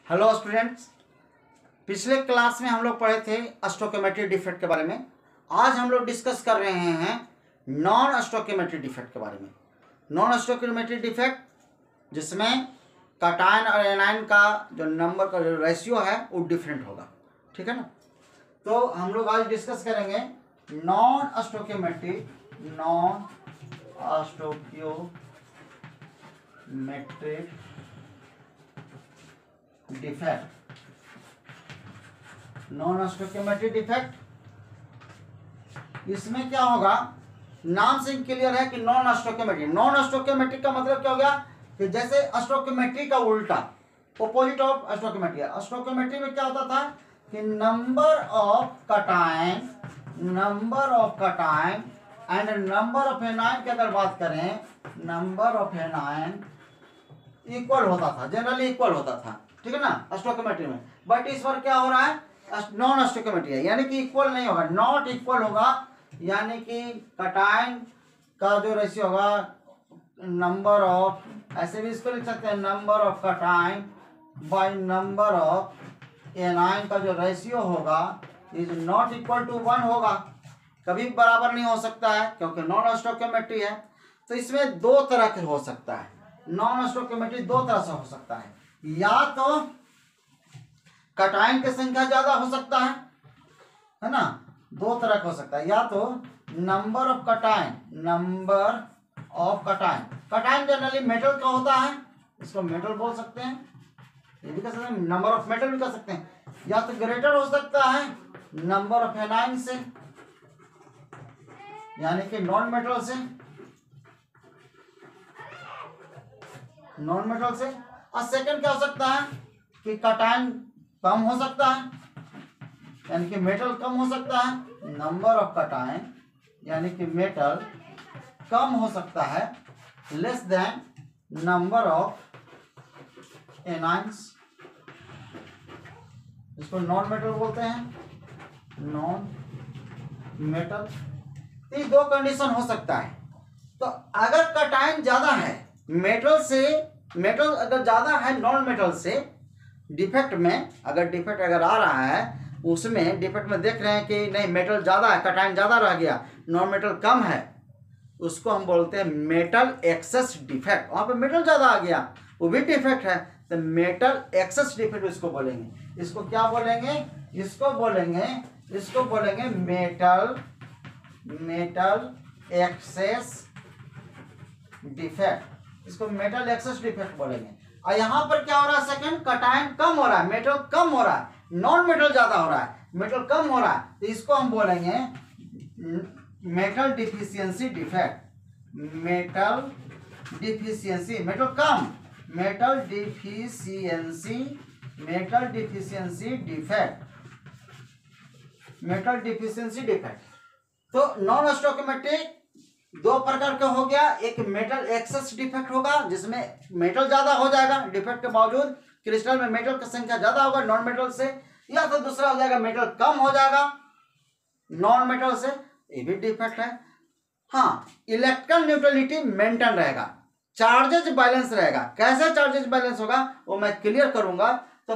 Hello students, पिछले class में हम लोग पढ़े थे स्टोइकियोमेट्रिक डिफेक्ट के बारे में। आज हम लोग डिस्कस कर रहे हैं नॉन स्टोइकियोमेट्रिक डिफेक्ट के बारे में। नॉन स्टोइकियोमेट्रिक डिफेक्ट जिसमें कैटायन और एनायन का जो नंबर का जो रेशियो है वो डिफरेंट होगा, ठीक है ना। तो हम लोग आज डिस्कस करेंगे non stoichiometric defect. Non stoichiometric defect इसमें क्या होगा, नाम से क्लियर है कि नॉन स्टोइकियोमेट्रिक। नॉन स्टोइकियोमेट्रिक का मतलब क्या हो गया कि जैसे स्टोइकियोमेट्रिक का उल्टा, ऑपोजिट ऑफ स्टोइकियोमेट्रिक। स्टोइकियोमेट्रिक में क्या होता था कि number of cation and number of anion की अगर बात करें, नंबर ऑफ एनायन इक्वल होता था, जनरली इक्वल होता था, ठीक है ना, स्टोइकियोमेट्री में। बट इस बार क्या हो रहा है, नॉन स्टोइकियोमेट्री है, यानी कि इक्वल नहीं होगा, नॉट इक्वल होगा। यानी कि कैटायन का जो रेशियो होगा नंबर ऑफ, ऐसे भी इसको लिख सकते हैं, number of cation by number of anion का जो रेशियो होगा इज नॉट इक्वल टू 1 होगा। कभी बराबर नहीं हो सकता है क्योंकि नॉन स्टोइकियोमेट्री है। तो इसमें दो तरह के हो सकता है, नॉन स्टोइकियोमेट्री दो तरह से हो सकता है। या तो कैटायन की संख्या ज्यादा हो सकता है ना, दो तरह का हो सकता है। या तो number of cation generally metal का होता है, इसको मेटल बोल सकते हैं, ये भी कह सकते हैं, नंबर ऑफ मेटल भी कह सकते हैं। या तो ग्रेटर हो सकता है नंबर ऑफ एनायन से, यानी कि नॉन मेटल से। और सेकंड क्या हो सकता है कि कैटायन कम हो सकता है, यानी कि मेटल कम हो सकता है। नंबर ऑफ कैटायन यानी कि मेटल कम हो सकता है, less than number of anions, इसको नॉन मेटल बोलते हैं, नॉन मेटल। ये दो कंडीशन हो सकता है। तो अगर कैटायन ज्यादा है मेटल अगर ज्यादा है नॉन मेटल से, डिफेक्ट में अगर आ रहा है, उसमें डिफेक्ट में देख रहे हैं कि नहीं मेटल ज्यादा है, कैटायन ज्यादा रह गया, नॉन मेटल कम है, उसको हम बोलते हैं मेटल एक्सेस डिफेक्ट। वहां पे मेटल ज्यादा आ गया, वो भी डिफेक्ट है, तो मेटल एक्सेस डिफेक्ट इसको बोलेंगे। इसको क्या बोलेंगे, इसको बोलेंगे मेटल एक्सेस डिफेक्ट, इसको मेटल एक्सेस डिफेक्ट बोलेंगे। और यहां पर क्या हो रहा है, सेकंड कैटायन कम हो रहा है, मेटल कम हो रहा है, नॉन मेटल ज्यादा हो रहा है, मेटल कम हो रहा है, तो इसको हम बोलेंगे metal deficiency defect. Metal deficiency defect. तो नॉन स्टोइकियोमेट्रिक दो प्रकार का हो गया, एक मेटल एक्सेस डिफेक्ट होगा जिसमें मेटल ज्यादा हो जाएगा, डिफेक्ट के बावजूद क्रिस्टल में मेटल की संख्या ज्यादा होगा नॉन मेटल से। या तो दूसरा हो जाएगा मेटल कम हो जाएगा नॉन मेटल से, ये भी डिफेक्ट है। हाँ, इलेक्ट्रॉन न्यूट्रलिटी मेंटेन रहेगा, चार्जेज बैलेंस रहेगा। कैसे चार्जेज बैलेंस होगा वो मैं क्लियर करूंगा। तो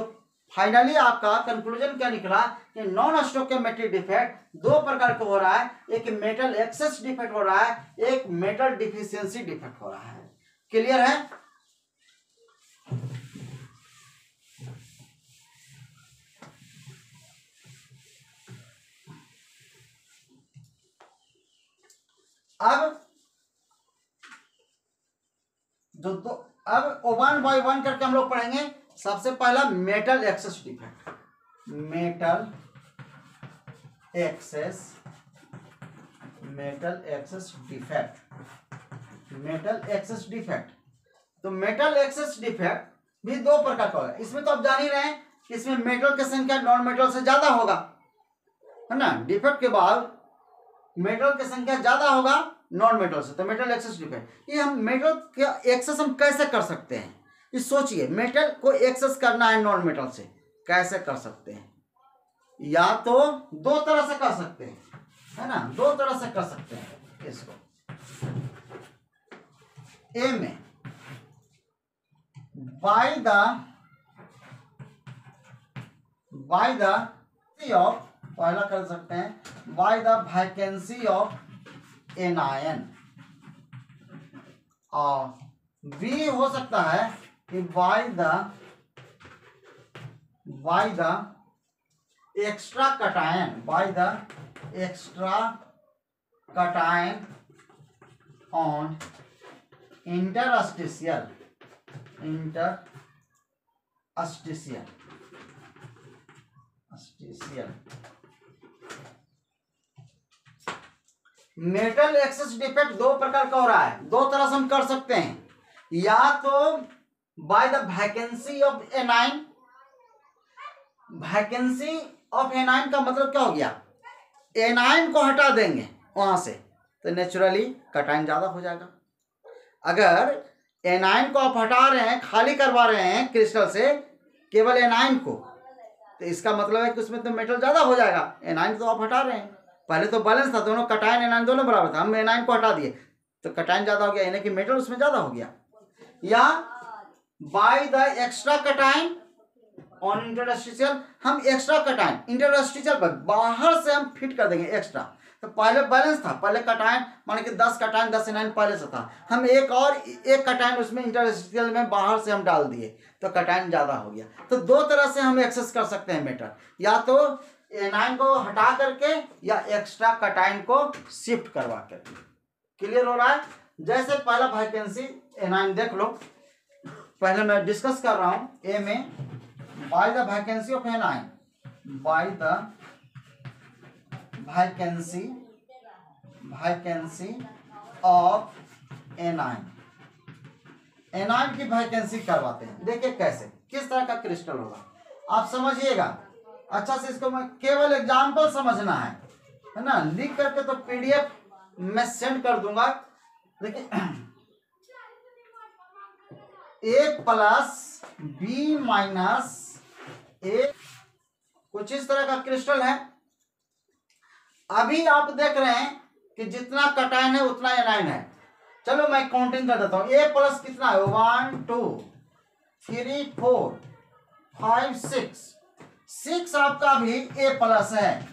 फाइनली आपका कंक्लूजन क्या निकला कि नॉन स्टोइकियोमेट्रिक डिफेक्ट दो प्रकार का हो रहा है, एक मेटल एक्सेस डिफेक्ट हो रहा है, एक मेटल डिफिशियंसी डिफेक्ट हो रहा है। क्लियर है? अब 1 बाय 1 करके हम लोग पढ़ेंगे। सबसे पहला metal access defect, metal access defect. तो मेटल एक्सेस डिफेक्ट भी दो प्रकार का होगा। इसमें तो आप जान ही रहे हैं कि इसमें मेटल की संख्या नॉन मेटल से ज्यादा होगा, है ना। डिफेक्ट के बाद मेटल की संख्या ज्यादा होगा नॉन मेटल से, तो मेटल एक्सेस डिफेक्ट। ये हम मेटल का एक्सेस हम कैसे कर सकते हैं, ये सोचिए। मेटल को एक्सेस करना है नॉन मेटल से, कैसे कर सकते हैं? या तो दो तरह से कर सकते हैं, है ना, दो तरह से कर सकते हैं इसको। ए में by the by the of, पहला कर सकते हैं by the vacancy of anion, और बी हो सकता है कि by the extra cation, by the extra cation on interstitial metal access defect दो प्रकार का हो रहा है, दो तरह से हम कर सकते हैं, या तो by the vacancy of anion, vacancy of anion का मतलब क्या हो गया, एनाइन को हटा देंगे वहां से तो नेचुरली कटायन ज्यादा हो जाएगा। अगर एनाइन को आप हटा रहे हैं, खाली करवा रहे हैं क्रिस्टल से केवल एनाइन को, तो इसका मतलब है कि उसमें तो मेटल ज्यादा हो जाएगा। एनाइन तो आप हटा रहे हैं, पहले तो बैलेंस था, दोनों कटायन एनाइन दोनों बराबर था, हम एनाइन को हटा दिए तो कटायन ज्यादा हो गया, यानी कि मेटल उसमें ज्यादा हो गया। या by the extra cation on interstitial, हम एक्स्ट्रा कटायन इंटरस्टिशियल पर बाहर से हम फिट कर देंगे एक्स्ट्रा। तो पहले बैलेंस था, पहले कटायन माने कि 10 कटायन 10 एनायन पहले से था, हम एक कटायन उसमें इंटरस्टिशियल में बाहर से हम डाल दिए तो कटायन ज्यादा हो गया। तो दो तरह से हम एक्सेस कर सकते हैं मेटल, या तो एनायन को हटा करके या एक्स्ट्रा कटायन को शिफ्ट करवा करके। क्लियर हो रहा है? जैसे पहला वैकेंसी एनायन देख लो, पहले मैं डिस्कस कर रहा हूं ए में, by the vacancy of anion, by the vacancy of anion, anion की वैकेंसी करवाते हैं। देखिए कैसे, किस तरह का क्रिस्टल होगा आप समझिएगा अच्छा से, इसको मैं केवल एग्जाम्पल समझना है ना, लिख करके तो पीडीएफ मैं सेंड कर दूंगा। देखिए ए प्लस बी माइनस ए, कुछ इस तरह का क्रिस्टल है। अभी आप देख रहे हैं कि जितना कटायन है उतना एनायन है। चलो मैं काउंटिंग कर देता हूं, ए प्लस कितना है, 1 2 3 4 5 6 आपका अभी ए प्लस है,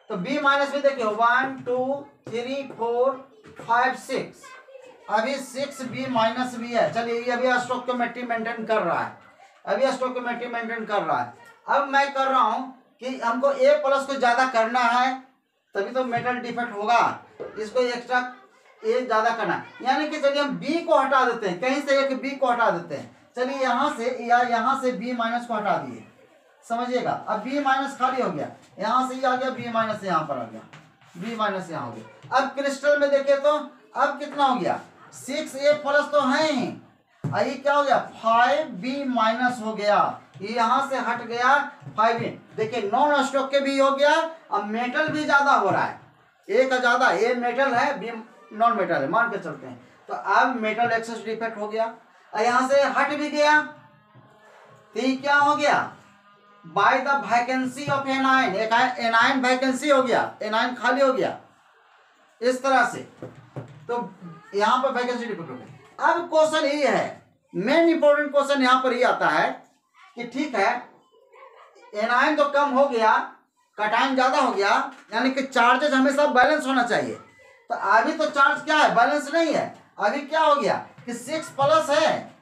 तो बी माइनस भी देखिए 1 2 3 4 5 6, अभी 6 बी माइनस भी है। चलिए ये अभी स्टोइकोमेट्री मेंटेन कर रहा है, अभी स्टोइकोमेट्री मेंटेन कर रहा है। अब मैं कर रहा हूं कि हमको ए प्लस को ज्यादा करना है, तभी तो मेटल डिफेक्ट होगा, इसको एक्स्ट्रा ए ज्यादा करना है। यानी कि चलिए हम बी को हटा देते हैं, कहीं से एक बी को हटा देते हैं। चलिए यहां से या यहां से बी माइनस को हटा दिए, समझिएगा। अब बी माइनस खाली हो गया, यहां से ये आ गया, बी माइनस यहां पर आ गया, बी माइनस यहां हो गया। अब क्रिस्टल में देखिए तो अब कितना हो गया, 6 ए प्लस तो है ही, ये क्या हो गया 5 बी माइनस हो गया, ये यहां से हट गया 5 बी। देखिए नॉन स्टॉक के भी हो गया, अब मेटल भी ज्यादा हो रहा है, ए का ज्यादा, ए मेटल है बी नॉन मेटल है, मान के चलते हैं। तो अब मेटल एक्सेस डिफेक्ट हो गया, यहां से हट भी गया, तो ये क्या हो गया, by the vacancy of anion, एक एनायन वैकेंसी हो गया, एनायन खाली हो गया इस तरह से, तो यहां पर वैकेंसी डिफेक्ट हो गया। अब क्वेश्चन ये है, मेन इंपॉर्टेंट क्वेश्चन यहां पर ये आता है कि ठीक है एनायन तो कम हो गया, कटायन ज्यादा हो गया, यानी कि चार्जेस हमेशा बैलेंस होना चाहिए। तो अभी तो चार्ज क्या है, बैलेंस नहीं है। अभी क्या हो गया कि 6 प्लस है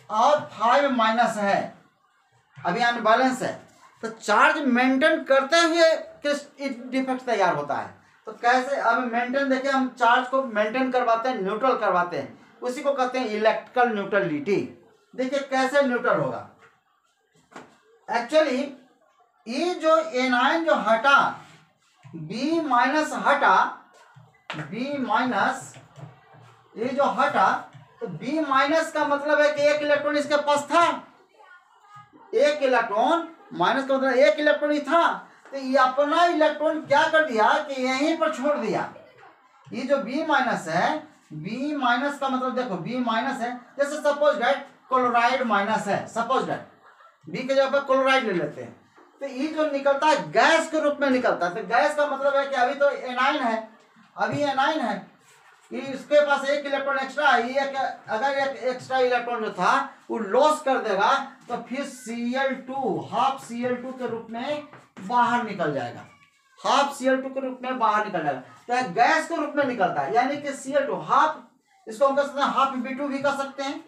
और 5 माइनस है, अभी अनबैलेंस है। तो चार्ज मेंटेन करते हुए किस डिफेक्ट तैयार होता है। तो कैसे, अब मेंटेन देखिए, हम चार्ज को मेंटेन करवाते हैं, न्यूट्रल करवाते हैं, उसी को कहते हैं इलेक्ट्रिकल न्यूट्रलिटी। देखिए कैसे न्यूट्रल होगा। एक्चुअली ये जो एनायन जो हटा, बी माइनस हटा, बी माइनस ये जो हटा, तो बी माइनस का मतलब है कि एक इलेक्ट्रॉन इसके पास था, एक इलेक्ट्रॉन माइनस का मतलब एक इलेक्ट्रॉन ही था, तो ये अपना इलेक्ट्रॉन क्या कर दिया कि यहीं पर छोड़ दिया। ये जो बी माइनस है, बी माइनस का मतलब देखो बी माइनस है, जैसे सपोज दैट क्लोराइड माइनस है, सपोज दैट बी के जगह पर क्लोराइड ले लेते हैं, तो ये जो निकलता है गैस के रूप में निकलता है। तो गैस का मतलब है कि अभी तो एनाइन है, अभी एनाइन है, कि इसके पास एक इलेक्ट्रॉन एक्स्ट्रा है, ये अगर एक एक्स्ट्रा इलेक्ट्रॉन जो था वो लॉस कर देगा तो फिर Cl2 हाफ Cl2 के रूप में बाहर निकल जाएगा, हाफ Cl2 के रूप में बाहर निकल जाएगा, तो गैस के रूप में निकलता है, यानी कि Cl2 हाफ, इसको हम कह सकते हैं हाफ B2 भी कह सकते हैं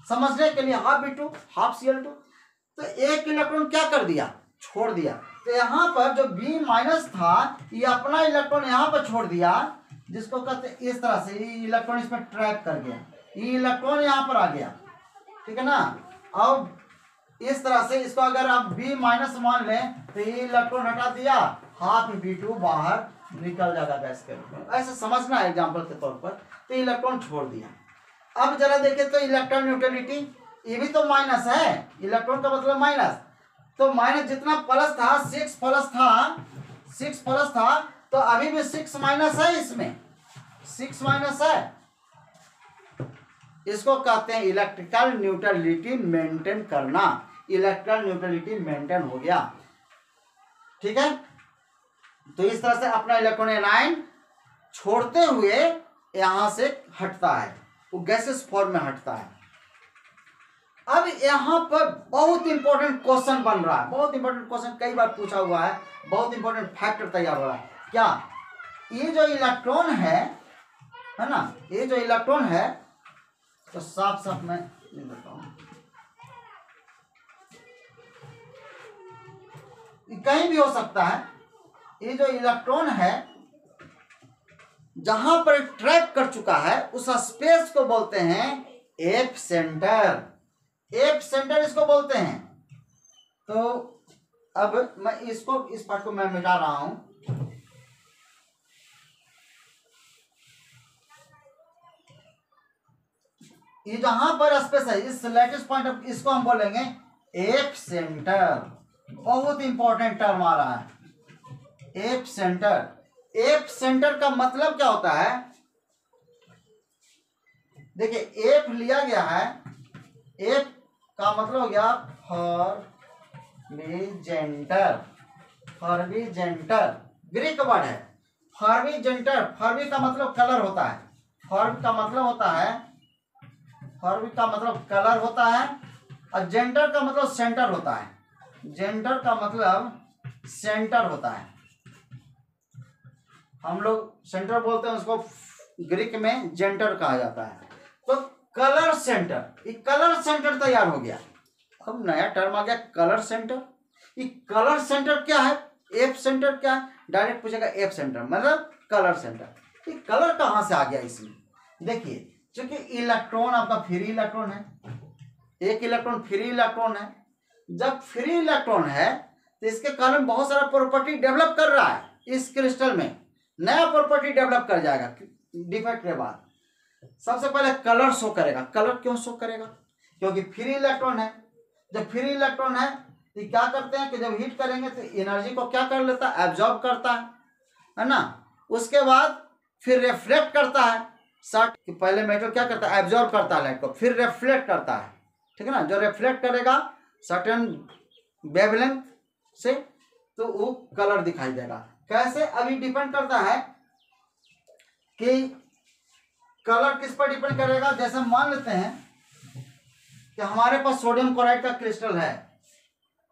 समझने के लिए, हाफ B2 हाफ Cl2। तो एक इलेक्ट्रॉन क्या कर दिया, छोड़ दिया, तो यहाँ पर जो B माइनस था ये अपना इलेक्ट्रॉन यहाँ पर छोड़ दिया, जिसको कहते हैं इस तरह से, ये इलेक्ट्रॉन इसमें ट्रैप कर गया, ये इलेक्ट्रॉन यहाँ पर आ गया, ठीक है ना। अब इस तरह से इसको अगर आप B माइनस मान लें तो ये इलेक्ट्रॉन हटा दिया, हाफ B2 बाहर निकल जाएगा गैस के रूप में, ऐसे समझना है एग्जाम्पल के तौर पर। तो इलेक्ट्रॉन छोड़ दिया। अब जरा देखें तो इलेक्ट्रॉन न्यूट्रलिटी, ये भी तो माइनस है, इलेक्ट्रॉन का मतलब माइनस, तो माइनस जितना प्लस था 6 प्लस था, 6 प्लस था, तो अभी भी 6 माइनस है, इसमें 6 माइनस है, इसको कहते हैं इलेक्ट्रिकल न्यूट्रलिटी मेंटेन करना, इलेक्ट्रिकल न्यूट्रलिटी मेंटेन हो गया, ठीक है। तो इस तरह से अपना इलेक्ट्रॉन एनायन छोड़ते हुए यहां से हटता है, वो गैसेस फॉर्म में हटता है। अब यहां पर बहुत इंपॉर्टेंट क्वेश्चन बन रहा है, बहुत इंपॉर्टेंट क्वेश्चन कई बार पूछा हुआ है, बहुत इंपॉर्टेंट फैक्टर तैयार हो रहा है। क्या ये जो इलेक्ट्रॉन है ना, ये जो इलेक्ट्रॉन है, तो साफ साफ मैं देता हूं, कहीं भी हो सकता है, ये जो इलेक्ट्रॉन है जहां पर ट्रैप कर चुका है उस स्पेस को बोलते हैं एप सेंटर, एप सेंटर इसको बोलते हैं। तो अब मैं इसको, इस पार्ट को मैं मिटा रहा हूं, ये जहां पर स्पेस है, इस लेटेस्ट पॉइंट, इसको हम बोलेंगे एप सेंटर, बहुत इंपॉर्टेंट टर्म आ रहा है एप सेंटर। एप सेंटर का मतलब क्या होता है, देखिए एप लिया गया है, एप का मतलब हो गया फॉर्बिजेंटर, फॉर्बिजेंटर ग्रीक वर्ड है, फॉर्बिजेंटर, फॉर्बी का मतलब कलर होता है, फॉर्ब का मतलब होता है, फॉर्बी का मतलब कलर होता है, और जेंटर का मतलब सेंटर होता है, जेंटर का मतलब सेंटर होता है, हम लोग सेंटर बोलते हैं उसको, ग्रीक में जेंटर कहा जाता है। तो कलर सेंटर, ये कलर सेंटर तैयार हो गया, अब नया टर्म आ गया कलर सेंटर। ये कलर सेंटर क्या है, एप सेंटर क्या है, डायरेक्ट पूछेगा एप सेंटर मतलब कलर सेंटर। ये कलर कहां से आ गया इसमें, देखिए क्योंकि इलेक्ट्रॉन आपका फ्री इलेक्ट्रॉन है, एक इलेक्ट्रॉन फ्री इलेक्ट्रॉन है, जब फ्री इलेक्ट्रॉन है तो इसके कारण बहुत सारा प्रॉपर्टी डेवलप कर रहा है, इस क्रिस्टल में नया प्रॉपर्टी डेवलप कर जाएगा डिफेक्ट के बाद। सबसे पहले कलर शो करेगा, कलर क्यों शो करेगा, क्योंकि फ्री इलेक्ट्रॉन है, जब फ्री इलेक्ट्रॉन है तो क्या करते हैं कि जब हीट करेंगे तो एनर्जी को क्या कर लेता है, एब्जॉर्ब करता है ना, उसके बाद फिर रिफ्लेक्ट करता है, शॉर्ट कि पहले मेटल क्या करता है, एब्जॉर्ब करता है लाइट को, फिर रिफ्लेक्ट करता है, ठीक है ना, जो रिफ्लेक्ट करेगा सर्टेन वेवलेंथ से तो वो कलर दिखाई देगा। कैसे, अभी डिपेंड करता है कि कलर किस पर डिपेंड करेगा। जैसे मान लेते हैं कि हमारे पास सोडियम क्लोराइड का क्रिस्टल है,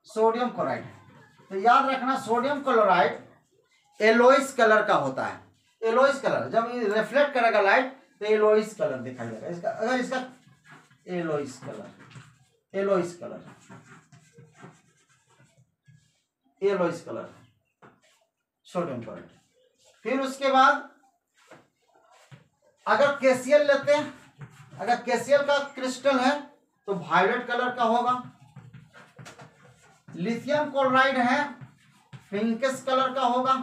सोडियम क्लोराइड, तो याद रखना सोडियम क्लोराइड येलोइश कलर का होता है, येलोइश कलर, जब ये रिफ्लेक्ट करेगा लाइट तो येलोइश कलर दिखाई देगा इसका, अगर इसका yellowish colour, yellowish colour, yellowish colour sodium chloride. फिर उसके बाद अगर केसीएल लेते हैं, अगर केसीएल का क्रिस्टल है तो वायलेट कलर का होगा, लिथियम क्लोराइड है पिंकिश कलर का होगा,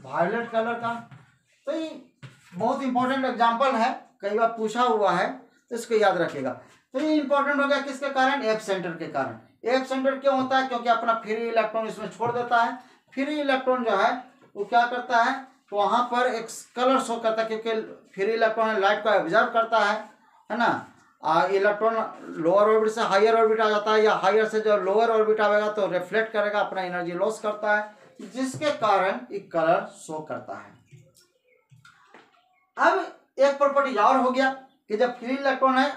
वायलेट कलर का। तो ये बहुत इंपॉर्टेंट एग्जांपल है, कई बार पूछा हुआ है तो इसको याद रखिएगा। तो ये इंपॉर्टेंट हो गया किसके कारण, एप सेंटर के कारण। एप सेंटर क्यों होता है, क्योंकि अपना फ्री इलेक्ट्रॉन इसमें छोड़ देता है, फ्री इलेक्ट्रॉन जो है वो क्या करता है, तो वहां पर एक कलर शो करता है, क्योंकि फ्री इलेक्ट्रॉन लाइट को ऑब्जर्व करता है ना। इलेक्ट्रॉन लोअर ऑर्बिट से हायर ऑर्बिट आ जाता है, या हायर से जो लोअर ऑर्बिट आएगा तो रिफ्लेक्ट करेगा, अपना एनर्जी लॉस करता है। जिसके कारण ये कलर शो करता है। अब एक प्रॉपर्टी और हो गया कि जब फ्री इलेक्ट्रॉन है,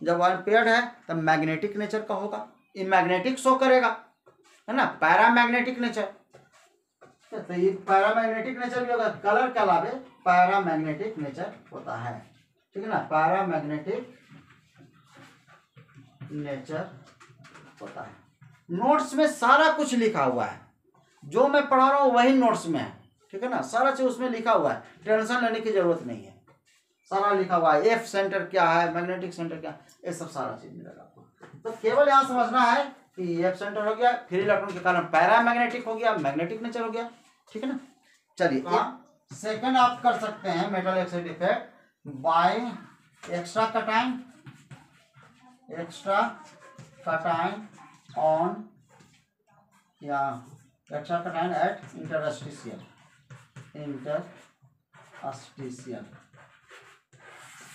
जब अनपेयर्ड है, तब मैग्नेटिक नेचर का होगा, ये मैग्नेटिक शो करेगा, है ना, पैरामैग्नेटिक नेचर। तो ये पैरामैग्नेटिक नेचर भी होगा, कलर के अलावे पैरामैग्नेटिक नेचर होता है, ठीक है ना, पैरामैग्नेटिक नेचर होता है। नोट्स में सारा कुछ लिखा हुआ है, जो मैं पढ़ा रहा हूँ वही नोट्स में है, ठीक है ना, सारा चीज उसमें लिखा हुआ है, टेंशन लेने की जरूरत नहीं है, सारा लिखा हुआ है। एफ सेंटर क्या है, मैग्नेटिक सेंटर क्या है, ये सब सारा चीज मिलेगा आपको। तो केवल यहाँ समझना है कि एफ सेंटर हो गया, फ्री इलेक्ट्रॉन के कारण पैरामैग्नेटिक हो गया, मैग्नेटिक नेचर हो गया, ठीक है ना। चलिए सेकंड आप कर सकते हैं metal oxide effect by extra cation on या extra cation at interstitial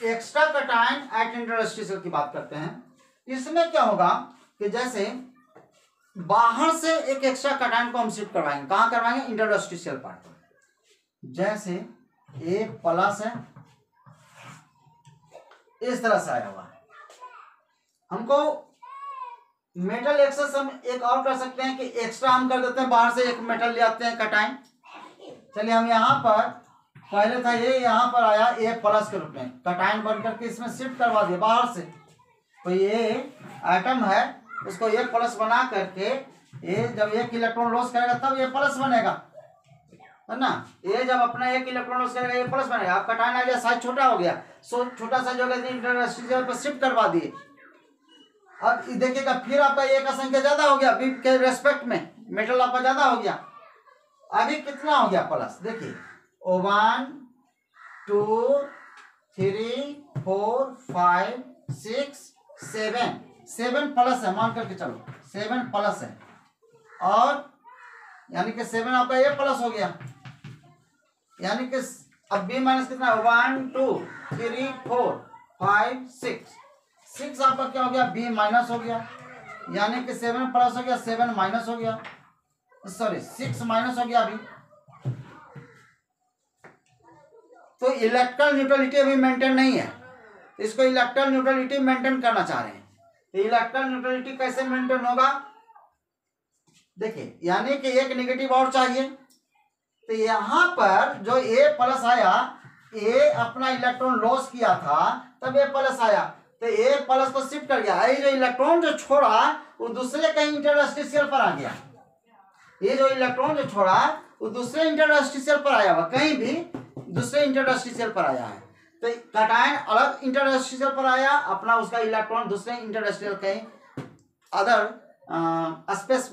extra cation at interstitial की बात करते हैं। इसमें क्या होगा कि जैसे बाहर से एक एक्स्ट्रा कटाइन को हम शिफ्ट करवाएंगे, कहाँ करवाएंगे, इंटरस्टिशियल पार्ट पर। जैसे ए प्लस है, इस तरह से आया हुआ है, हमको मेटल एक्सेस हम एक और कर सकते हैं कि एक्स्ट्रा हम कर देते हैं, बाहर से एक मेटल ले आते हैं कटाइन। चलिए हम यहाँ पर पहले था ये, यहाँ पर आया ए प्लस के रूप में, कटाइन बन करके इसमें शिफ्ट करवा दिया बाहर से। तो ये एटम है, उसको ए प्लस बना करके ये जब एक इलेक्ट्रॉन लॉस करेगा तब ये प्लस बनेगा, है ना। ये जब अपना एक इलेक्ट्रॉन लॉस करेगा ये प्लस बनेगा। अब कटाइन आ गया, साइज छोटा हो गया, सो छोटा साइज हो गया, इंटरस्टिशियल पर शिफ्ट करवा दिए। अब देखिएगा फिर आपका ए का संख्या ज्यादा हो गया, बी के रेस्पेक्ट में मेटल आपका ज्यादा हो गया। अभी कितना हो गया प्लस, देखिए 1 2 3 4 5 6 7 प्लस है, मान करके चलो 7 प्लस है, और यानी कि 7 आपका ए प्लस हो गया, यानी कि अब बी माइनस कितना, 1 2 3 4 5 6 आपका क्या हो गया, बी माइनस हो गया, यानी कि 7 प्लस हो गया, 7 माइनस हो गया, सॉरी 6 माइनस हो गया अभी। तो इलेक्ट्रॉन न्यूट्रलिटी अभी मेंटेन नहीं है, इसको इलेक्ट्रॉन न्यूट्रलिटी मेंटेन करना चाह रहे हैं। तो इलेक्ट्रॉन न्यूट्रलिटी कैसे मेंटेन होगा, देखिए, यानी कि एक नेगेटिव और चाहिए। तो यहां पर जो ए प्लस आया, ए अपना इलेक्ट्रॉन लॉस किया था तब ए प्लस आया, तो ए प्लस को शिफ्ट कर गया। ये जो इलेक्ट्रॉन जो छोड़ा वो दूसरे कहीं इंटरस्टिशियल पर आ गया, ये जो इलेक्ट्रॉन जो छोड़ा वो दूसरे इंटरस्टिशियल पर आया हुआ, कहीं भी दूसरे इंटरस्टिशियल पर आया है। तो कटायन अलग इंटरस्टिशियल पर आया, अपना उसका इलेक्ट्रॉन दूसरे इंटरस्टिशियल कहीं अदर स्पेस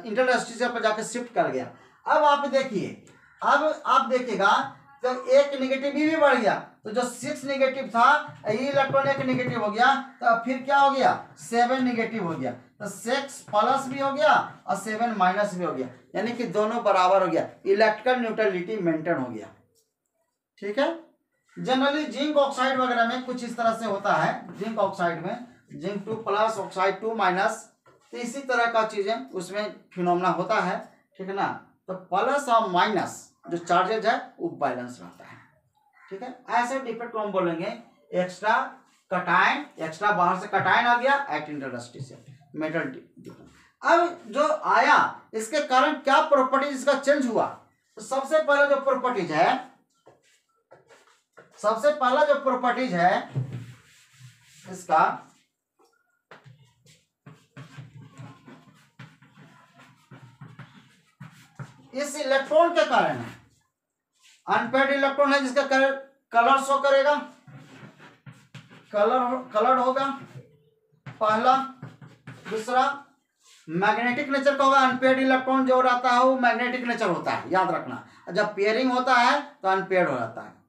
इंटरस्टिशियल पर जाकर शिफ्ट कर गया। अब आप देखिए, अब आप देखिएगा जब एक नेगेटिव भी बढ़ गया, तो जो 6 नेगेटिव था, ये इलेक्ट्रॉन एक नेगेटिव हो गया, तो फिर क्या हो गया, 7 नेगेटिव हो गया। तो 6 प्लस भी हो गया और 7 माइनस भी हो गया, यानी कि दोनों बराबर हो गया, इलेक्ट्रिकल न्यूट्रलिटी मेंटेन हो गया, ठीक है। जनरली जिंक ऑक्साइड वगैरह में कुछ इस तरह से होता है, जिंक ऑक्साइड में जिंक 2 प्लस ऑक्साइड 2 माइनस, तो इसी तरह का चीजें उसमें फिनोमेना होता है, ठीक है ना। तो प्लस और माइनस जो चार्जेज है वो बैलेंस रहता है, ठीक है। ऐसे डिफेक्ट को हम बोलेंगे एक्स्ट्रा कटायन, एक्स्ट्रा बाहर से कटायन आ गया एट इंटरस्टिशियल मेटल डिफेक्ट। अब जो आया इसके कारण क्या प्रॉपर्टीज इसका चेंज हुआ, तो सबसे पहले जो प्रॉपर्टीज है, सबसे पहला जो प्रॉपर्टीज है इसका, इस इलेक्ट्रॉन के कारण है, अनपेयर्ड इलेक्ट्रॉन है जिसका कलर शो करेगा, कलर होगा पहला। दूसरा मैग्नेटिक नेचर का होगा, अनपेयर्ड इलेक्ट्रॉन जो रहता है वो मैग्नेटिक नेचर होता है, याद रखना। जब पेयरिंग होता है तो अनपेयर्ड हो जाता है,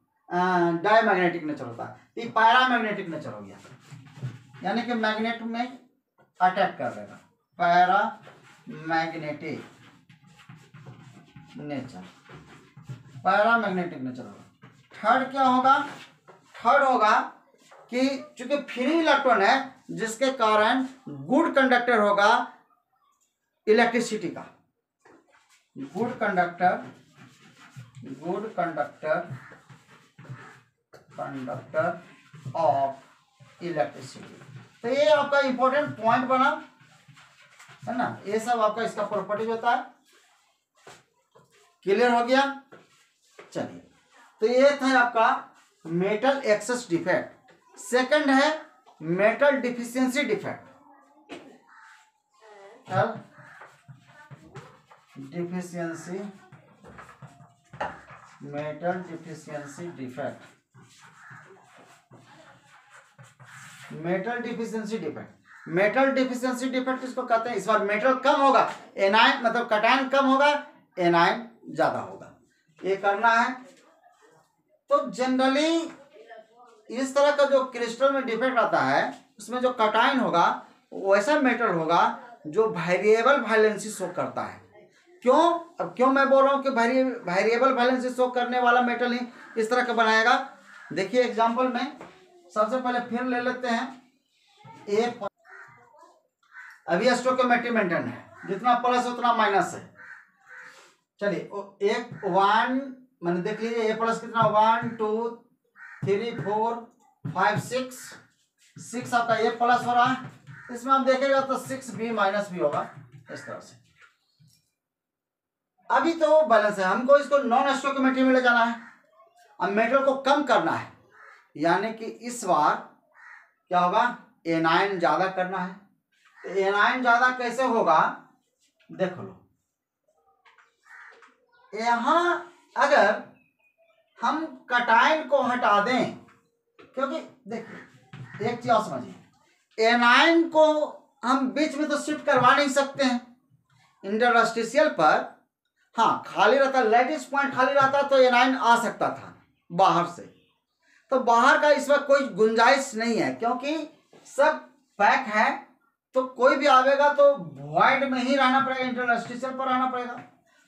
डायमैग्नेटिक नेचर होता है। ये पैरामैग्नेटिक नेचर हो गया, यानी कि मैग्नेट में अटैक कर देगा, पैरामैग्नेटिक नेचर, पैरामैग्नेटिक नेचर होगा। थर्ड क्या होगा, थर्ड होगा कि चूंकि फ्री इलेक्ट्रॉन है जिसके कारण गुड कंडक्टर होगा इलेक्ट्रिसिटी का, गुड कंडक्टर ऑफ इलेक्ट्रिसिटी। तो ये आपका इंपॉर्टेंट पॉइंट बना है ना, ये सब आपका इसका प्रॉपर्टीज होता है। क्लियर हो गया? चलिए, तो ये था आपका मेटल एक्सेस डिफेक्ट। सेकंड है metal deficiency defect. Metal deficiency defect. Metal deficiency defect किसको कहते हैं? इस बार मेटल कम होगा, एनायन मतलब कटायन कम होगा, एनायन ज्यादा होगा, ये करना है। तो जनरली इस तरह का जो क्रिस्टल में डिफेक्ट आता है उसमें जो कटायन होगा वैसा मेटल होगा जो वेरिएबल वैलेंसी शो करता है। क्यों? अब क्यों मैं बोल रहा हूँ कि वेरिएबल वैलेंसी शो करने वाला मेटल ही इस तरह का बनाएगा। देखिए एग्जांपल में सबसे पहले फिर ले लेते हैं, एक अभी स्टोइकोमेट्री मेंटेन है, जितना प्लस उतना माइनस है। चलिए एक 1 मैंने देख लीजिए, ए प्लस कितना 1 2 3 4 5 6 आपका ए प्लस हो रहा है। इसमें आप देखेगा तो 6b माइनस भी होगा इस तरह से। अभी तो बैलेंस है, हमको इसको नॉन स्टोइकोमेट्री में ले जाना है। अब मेटल को कम करना है, यानी कि इस बार क्या होगा, एनायन ज्यादा करना है। तो एनायन ज्यादा कैसे होगा देख लो। यहां अगर हम कटायन को हटा दें, क्योंकि देखिए एक चीज और समझिए, एनायन को हम बीच में तो शिफ्ट करवा नहीं सकते हैं। इंटरस्टिशियल पर हाँ खाली रहता, लैटिस पॉइंट खाली रहता तो एनायन आ सकता था बाहर से। तो बाहर का इस वक्त कोई गुंजाइश नहीं है, क्योंकि सब पैक है। तो कोई भी आवेगा तो वॉइड में ही रहना पड़ेगा, इंटरस्टिशियल पर रहना पड़ेगा,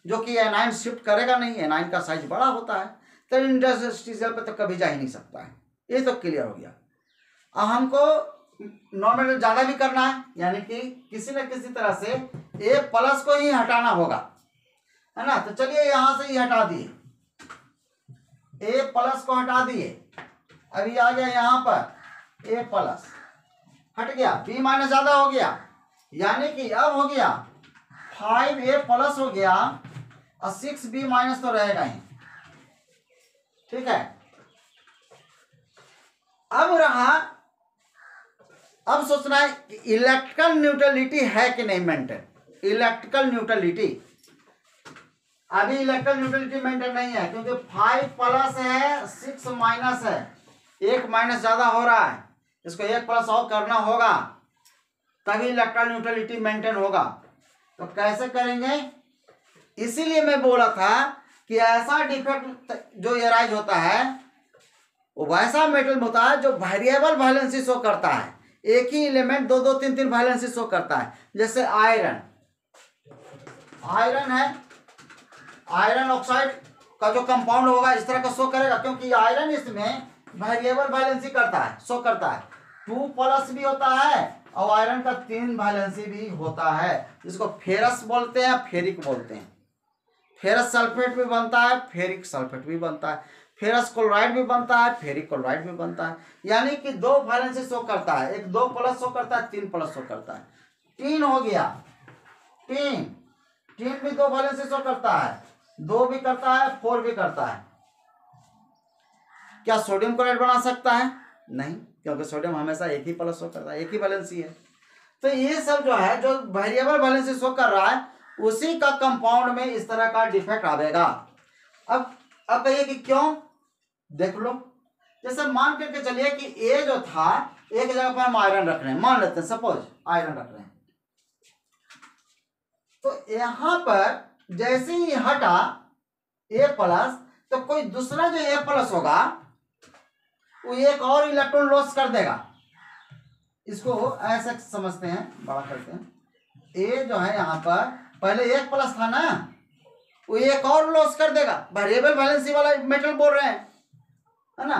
जो कि एनायन शिफ्ट करेगा नहीं। एनायन का साइज बड़ा होता है, तो इंटरस्टिशियल पे तो कभी जा ही नहीं सकता है। ये तो क्लियर हो गया। अब हमको नॉर्मल ज्यादा भी करना है, यानी कि किसी न किसी तरह से ए प्लस को ही हटाना होगा, है ना। तो चलिए यहां से ही हटा दिए, ए प्लस को हटा दिए। अभी आ गया यहाँ पर ए प्लस हट गया, बी माइनस ज्यादा हो गया, यानी कि अब हो गया 5a प्लस हो गया और 6b माइनस तो रहेगा ही। ठीक है, अब रहा, अब सोचना है कि इलेक्ट्रिकल न्यूट्रलिटी है कि नहीं मेंटेन। इलेक्ट्रिकल न्यूट्रलिटी, अभी इलेक्ट्रिकल न्यूट्रलिटी मेंटेन नहीं है, क्योंकि 5 प्लस है 6 माइनस है, एक माइनस ज्यादा हो रहा है, इसको एक प्लस और करना होगा तभी इलेक्ट्रिकल न्यूट्रलिटी मेंटेन होगा। तो कैसे करेंगे? इसीलिए मैं बोला था कि ऐसा डिफेक्ट जो एराइज होता है वो वैसा मेटल होता है जो वेरिएबल वैलेंसी शो करता है, एक ही एलिमेंट 2 2 3 3 वैलेंसी शो करता है। जैसे आयरन है, आयरन ऑक्साइड का जो कंपाउंड होगा इस तरह का शो करेगा, क्योंकि आयरन इसमें वेरिएबल वैलेंसी करता है, शो करता है। 2 प्लस भी होता है और आयरन का 3 वैलेंसी भी होता है, जिसको फेरस बोलते हैं, फेरिक बोलते हैं। फेरस सल्फेट भी बनता है, फेरिक सल्फेट भी बनता है, फेरस क्लोराइड भी बनता है, फेरिक क्लोराइड भी बनता है। यानी कि 2 वैलेंसी शो करता है, एक 2 प्लस शो करता है, 3 प्लस शो करता है। 3 हो गया, 3 भी 2 वैलेंसी शो करता है, 2 भी करता है, 4 भी करता है। क्या सोडियम क्लोराइड बना सकता है? नहीं, क्योंकि सोडियम हमेशा एक ही प्लस शो करता है, एक ही वैलेंसी है। तो ये सब जो है, जो वेरिएबल वैलेंसी शो कर रहा है, उसी का कंपाउंड में इस तरह का डिफेक्ट आवेगा। अब कहिए कि क्यों, देख लो। जैसे मान करके चलिए कि ए जो था, एक जगह पर हम आयरन रख रहे हैं, मान लेते हैं सपोज आयरन रख रहे हैं, तो यहां पर जैसे ही हटा ए प्लस, तो कोई दूसरा जो ए प्लस होगा वो एक और इलेक्ट्रॉन लॉस कर देगा। इसको ऐसे समझते हैं, बड़ा करते हैं। ए जो है यहाँ पर पहले 1 प्लस था ना, वो एक और लॉस कर देगा। वेरिएबल वैलेंसी वाला मेटल बोल रहे हैं, है ना।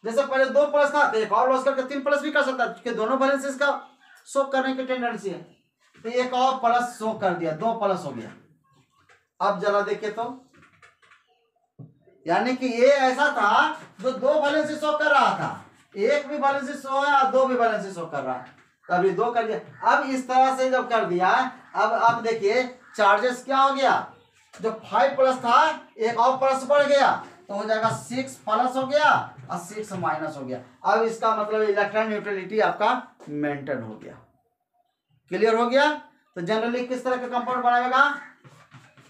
जैसे पहले 2 प्लस था तो एक और लॉस करके 3 प्लस भी कर सकता है, क्योंकि दोनों वैलेंसीज का शो करने की टेंडेंसी है। तो एक और प्लस शो कर दिया, 2 प्लस हो गया। अब जरा देखे तो, यानी कि ये ऐसा था जो दो वैलेंसी शो कर रहा था, एक भी वैलेंसी शो है और दो भी वैलेंसी शो कर रहा है, कभी दो कर दिया। अब इस तरह से जब कर दिया, अब देखिए चार्जेस क्या हो गया, जो 5 प्लस था एक और प्लस बढ़ गया तो हो जाएगा 6 प्लस हो गया और 6 माइनस हो गया। अब इसका मतलब इलेक्ट्रॉन न्यूट्रलिटी आपका मेंटेन हो गया। क्लियर हो गया। तो जनरली किस तरह का कंपाउंड बनाएगा,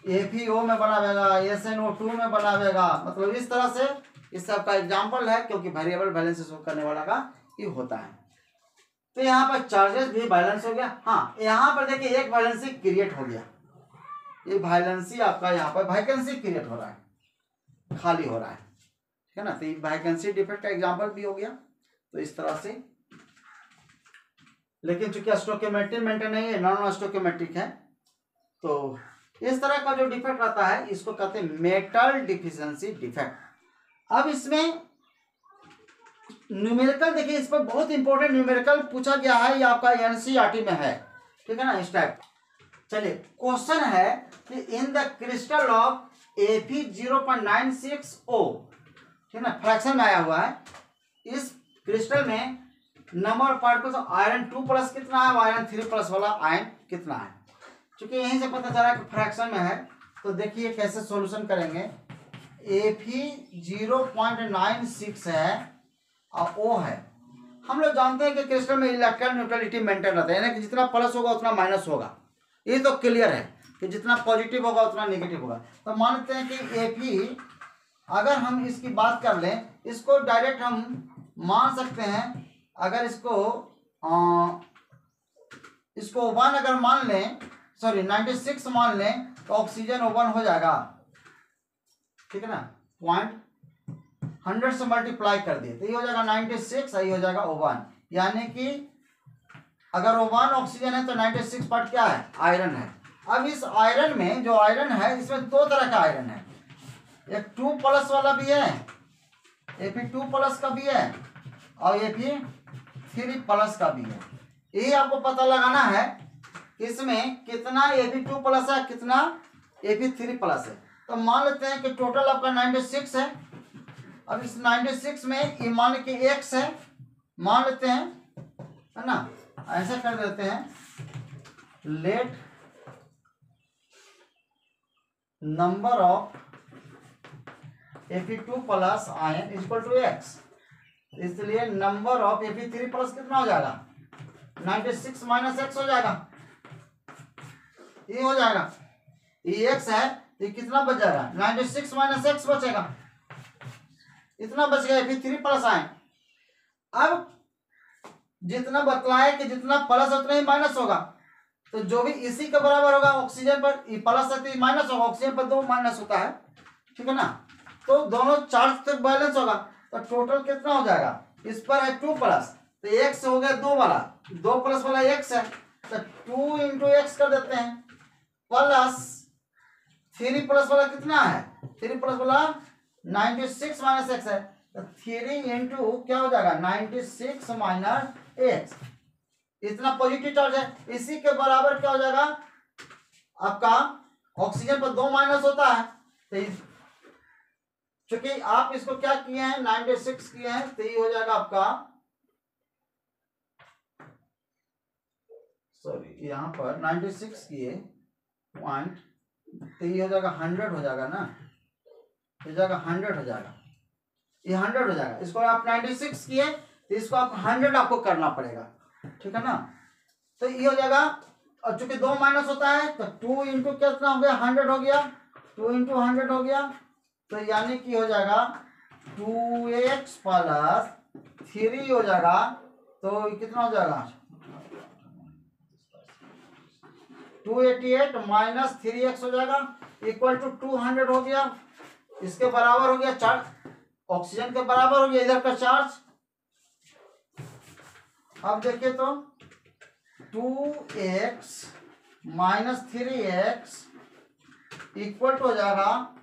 FeO में बनावेगा, SnO2 में बनावेगा, मतलब इस तरह से। इस सब का एग्जाम्पल है क्योंकि वेरिएबल बैलेंस शो करने वाला का ये होता है। तो यहाँ पर चार्जेस भी बैलेंस हो गया। हाँ, यहाँ पर देखिए एक वैलेंसी क्रिएट हो गया, ये वैलेंसी आपका यहाँ पर वैकेंसी क्रिएट हो रहा है, खाली हो रहा है, ठीक है ना। तो ये वैकेंसी डिफेक्ट का एग्जांपल भी हो गया। तो इस तरह से, लेकिन चूंकि स्टोइकियोमेट्रिक मेंटेन नहीं है, नॉन स्टोइकियोमेट्रिक है, तो इस तरह का जो डिफेक्ट आता है इसको कहते हैं मेटल डिफिशिएंसी डिफेक्ट। अब इसमें न्यूमेरिकल देखिए, इस पर बहुत इंपॉर्टेंट न्यूमेरिकल पूछा गया है, ये आपका एनसीईआरटी में है, ठीक है ना, इस टाइप। चलिए क्वेश्चन है कि in the crystal of Fe0.96O, ठीक है ना, फ्रैक्शन में आया हुआ है, इस क्रिस्टल में number of particles of iron 2 plus कितना है, आयरन 3 प्लस वाला आयन कितना है। क्योंकि यहीं से पता चला कि फ्रैक्शन में है, तो देखिए कैसे सॉल्यूशन करेंगे। Fe0.96 है और O है। हम लोग जानते हैं कि क्रिस्टल में इलेक्ट्रॉन न्यूट्रलिटी मेंटेन रहता है, यानी कि जितना प्लस होगा उतना माइनस होगा, ये तो क्लियर है कि जितना पॉजिटिव होगा उतना नेगेटिव होगा। तो मानते हैं कि Fe, अगर हम इसकी बात कर लें, इसको डायरेक्ट हम मान सकते हैं, अगर इसको 1 अगर मान लें, सॉरी 96 मान लें, तो ऑक्सीजन O1 हो जाएगा, ठीक है ना, 100 से मल्टीप्लाई कर दिए तो ये हो जाएगा 96, ये हो जाएगा O1, यानी कि अगर O1 ऑक्सीजन है तो 96 पार्ट क्या है, आयरन है। अब इस आयरन में, जो आयरन है इसमें दो तरह का आयरन है, एक 2 प्लस वाला भी है, Fe2 प्लस का भी है, और Fe3 प्लस का भी है। यही आपको पता लगाना है इसमें कितना Fe2 प्लस है, कितना Fe3 प्लस है। तो मान लेते हैं कि टोटल आपका 96 है। अब इस 96 में ये मान के x है, मान लेते हैं, है ना, ऐसा कर देते हैं, let number of Fe2 plus ion equal to x, इसलिए नंबर ऑफ Fe3 प्लस कितना हो जाएगा, 96 माइनस x हो जाएगा, ये हो जाएगा, ये x है, ये कितना बच जाएगा, 96 माइनस x बचेगा, इतना बच गया Fe3 प्लस आयन। अब जितना बतलाए कि जितना प्लस उतना ही माइनस होगा, तो जो भी इसी के बराबर होगा ऑक्सीजन पर, प्लस है तो माइनस होगा, ऑक्सीजन पर 2 माइनस होता है, ठीक है ना। तो दोनों चार्ज तक बैलेंस होगा, तो टोटल कितना हो जाएगा, इस पर है 2 प्लस, तो x हो गया 2 वाला, 2 प्लस वाला x है, तो 2 इंटू एक्स कर देते हैं, प्लस 3 प्लस वाला कितना है, 3 प्लस वाला 96 माइनस एक्स है, तो 3 इंटू क्या हो जाएगा, 96 माइनस एक्स, इतना पॉजिटिव चार्ज है, इसी के बराबर क्या हो जाएगा आपका, ऑक्सीजन पर 2 माइनस होता है, तो चूंकि आप इसको क्या किए हैं, 96 किए हैं, तो ये हो जाएगा आपका, सॉरी यहाँ पर 96 किए पॉइंट, तो ये हो जाएगा 100 हो जाएगा ना, ये जाएगा 100 हो जाएगा, ये 100 हो जाएगा। इसको आप 96 किए तो इसको आप 100 आपको करना पड़ेगा, ठीक है ना। तो ये हो जाएगा, और चूंकि 2 माइनस होता है तो 2 इंटू कितना हो गया, 100 हो गया, 2 इंटू 100 हो गया, तो यानी कि हो जाएगा 2x प्लस 3 हो जाएगा, तो कितना हो जाएगा 288 माइनस 3x हो जाएगा, इक्वल टू 200 हो गया, इसके बराबर हो गया चार्ज, ऑक्सीजन के बराबर हो गया इधर का चार्ज। अब देखिए तो 2x minus 3x equal to हो जाएगा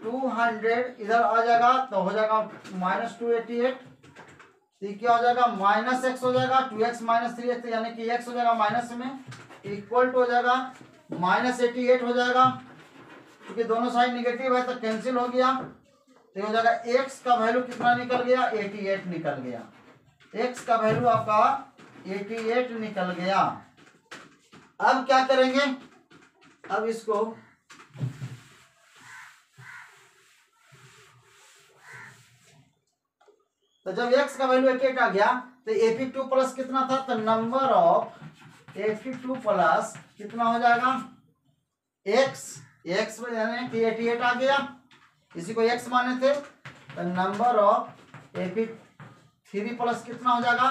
200, इधर आ जाएगा तो हो जाएगा माइनस 288, तो क्या हो जाएगा माइनस x हो जाएगा, 2x माइनस 3x, यानी कि x हो जाएगा माइनस में, इक्वल टू हो जाएगा माइनस 88 हो जाएगा, क्योंकि दोनों साइड निगेटिव है तो कैंसिल हो गया, तो हो जाएगा x का वैल्यू कितना निकल गया, 88 निकल गया। x का वैल्यू आपका 88 निकल गया। अब क्या करेंगे, अब इसको तो जब x का वैल्यू 88 आ गया तो AP2 प्लस कितना था, तो नंबर ऑफ AP2 प्लस कितना हो जाएगा x, x यानी कि 88 आ गया, इसी को x माने थे, तो नंबर ऑफ AP3 प्लस कितना हो जाएगा,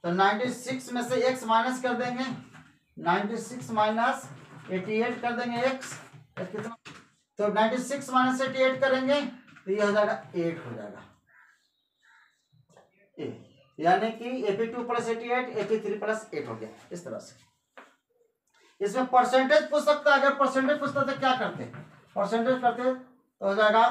तो 96 में से x माइनस कर देंगे, 96 माइनस 88 कर देंगे x, कितना, तो 96 माइनस 88 करेंगे तो ये हो जाएगा 8 हो जाएगा, यानी कि AP2 प्लस 88 AP3 प्लस 8 हो गया। इस तरह से इसमें परसेंटेज पूछ सकता है, अगर परसेंटेज पूछता तो क्या करते, परसेंटेज करते तो हो जाएगा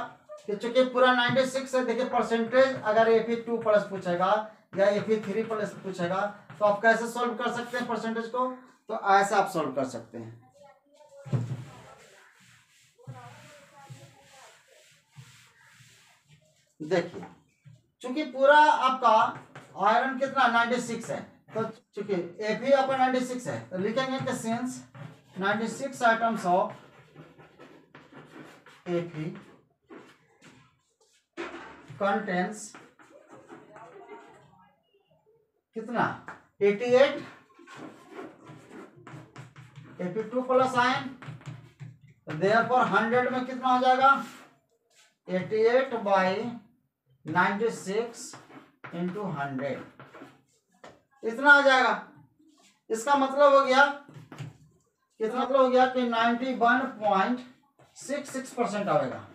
कि चूंकि पूरा 96 है, देखिए परसेंटेज अगर AP2 प्लस पूछेगा या AP3 प्लस पूछेगा तो आप कैसे सॉल्व कर सकते हैं परसेंटेज को, तो ऐसे आप सॉल्व कर सकते हैं। देखिए चूंकि पूरा आपका आयरन कितना 96 है, तो चूंकि AP आपका 96 है तो लिखेंगे कि since 96 items of AP contains कितना 88 AP2 प्लस आयन, तो देयरफॉर 100 में कितना हो जाएगा 88 बाई 96 इंटू 100 इतना आ जाएगा। इसका मतलब हो गया कितना, मतलब हो गया कि 91.66% आएगा,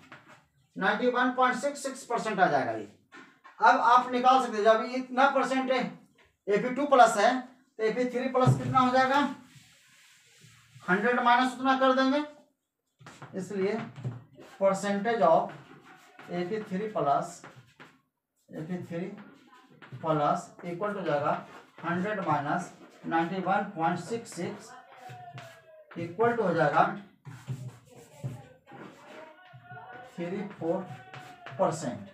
91.66% आ जाएगा ये। अब आप निकाल सकते हैं, जब इतना परसेंट है AP2 प्लस है तो AP3 प्लस कितना हो जाएगा 100 माइनस उतना कर देंगे, इसलिए percentage of AP3 plus equal to जाएगा 100 माइनस 91.66 इक्वल टू हो जाएगा 34%,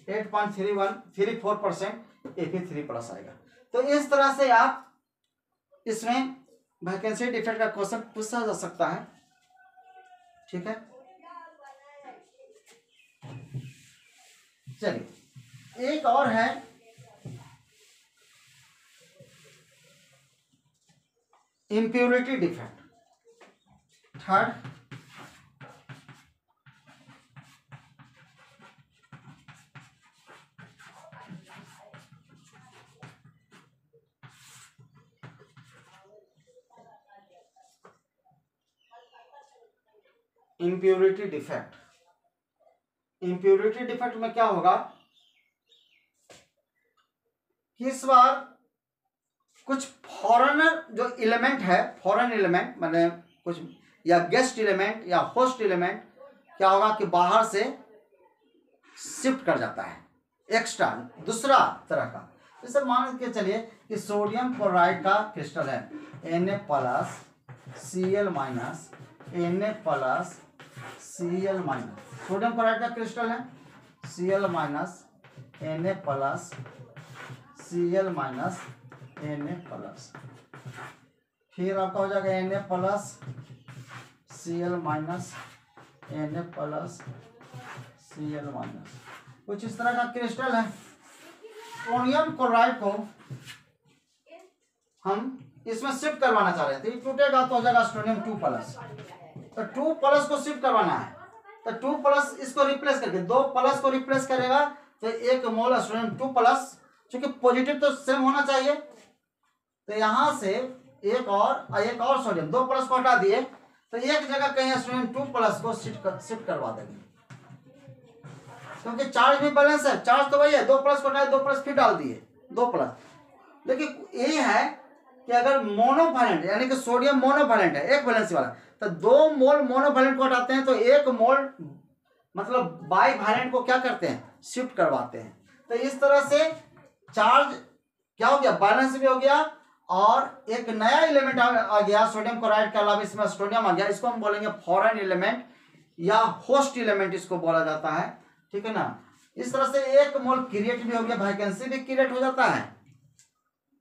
8.34% AP3 प्लस आएगा। तो इस तरह से आप इसमें वैकेंसी डिफेक्ट का क्वेश्चन पूछा जा सकता है, ठीक है। चलिए एक और है, impurity defect, third impurity defect. Impurity defect में क्या होगा कि इस बार कुछ फॉरेनर जो एलिमेंट है, फॉरेन एलिमेंट माने कुछ या गेस्ट एलिमेंट या होस्ट एलिमेंट क्या होगा कि बाहर से शिफ्ट कर जाता है, एक्स्ट्रा दूसरा तरह का। जैसे मान के चलिए कि सोडियम क्लोराइड का क्रिस्टल है Na plus Cl minus Na plus Cl minus, sodium chloride का क्रिस्टल है Cl minus Na plus Cl minus Na plus, फिर आपका हो जाएगा Na plus Cl minus Na plus Cl minus, कुछ इस तरह का क्रिस्टल है। सोडियम क्लोराइड को हम इसमें शिफ्ट करवाना चाह रहे थे, टूटेगा तो हो जाएगा सोडियम 2 प्लस, तो 2 प्लस को शिफ्ट करवाना है, तो 2 प्लस इसको रिप्लेस करके 2 प्लस को रिप्लेस करेगा तो 1 मोल सोडियम 2 प्लस, क्योंकि पॉजिटिव तो सेम होना चाहिए, तो यहां से एक और सोडियम 2 प्लस को हटा दिए तो एक जगह कहीं सोडियम 2 प्लस को शिफ्ट करवा देंगे, क्योंकि चार्ज भी बैलेंस है, चार्ज तो वही है, 2 प्लस को हटाए 2 प्लस फिर डाल दिए 2 प्लस। लेकिन ये है कि अगर मोनोवैलेंट यानी कि सोडियम मोनोवैलेंट है, एक वैलेंसी वाला, तो 2 मोल मोनोवैलेंट को हटाते हैं तो 1 मोल मतलब बाईवैलेंट को क्या करते हैं, शिफ्ट करवाते हैं। तो इस तरह से चार्ज क्या हो गया, बैलेंस भी हो गया, और एक नया एलिमेंट आ गया सोडियम क्लोराइड के अलावा इसमें सोडियम आ गया, इसको हम बोलेंगे फॉरेन एलिमेंट या होस्ट एलिमेंट इसको बोला जाता है, ठीक है ना। इस तरह से एक मोल क्रिएट भी हो गया, वैकेंसी भी क्रिएट हो जाता है,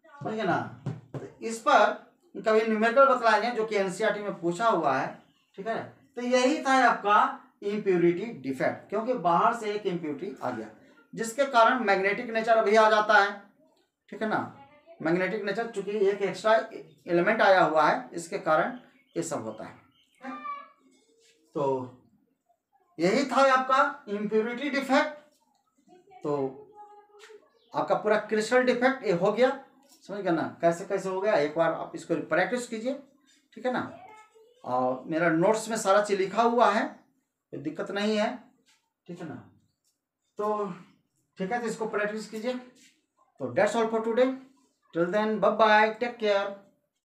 ठीक है ना। तो इस पर कभी न्यूमेरिकल बतलाएंगे जो कि एनसीईआरटी में पूछा हुआ है, ठीक है। तो यही था आपका इम्प्योरिटी डिफेक्ट, क्योंकि बाहर से एक इम्प्योरिटी आ गया जिसके कारण मैग्नेटिक नेचर भी आ जाता है, ठीक है ना। मैग्नेटिक नेचर चूंकि एक एक्स्ट्रा एलिमेंट आया हुआ है, इसके कारण ये सब होता है। तो यही था आपका इम्प्योरिटी डिफेक्ट। तो आपका पूरा क्रिस्टल डिफेक्ट ये हो गया, समझ गया ना कैसे कैसे हो गया। एक बार आप इसको प्रैक्टिस कीजिए, ठीक है ना। और मेरा नोट्स में सारा चीज लिखा हुआ है, कोई दिक्कत नहीं है, ठीक है ना। तो ठीक है, तो इसको प्रैक्टिस कीजिए। तो that's all for today, till then bye bye, take care.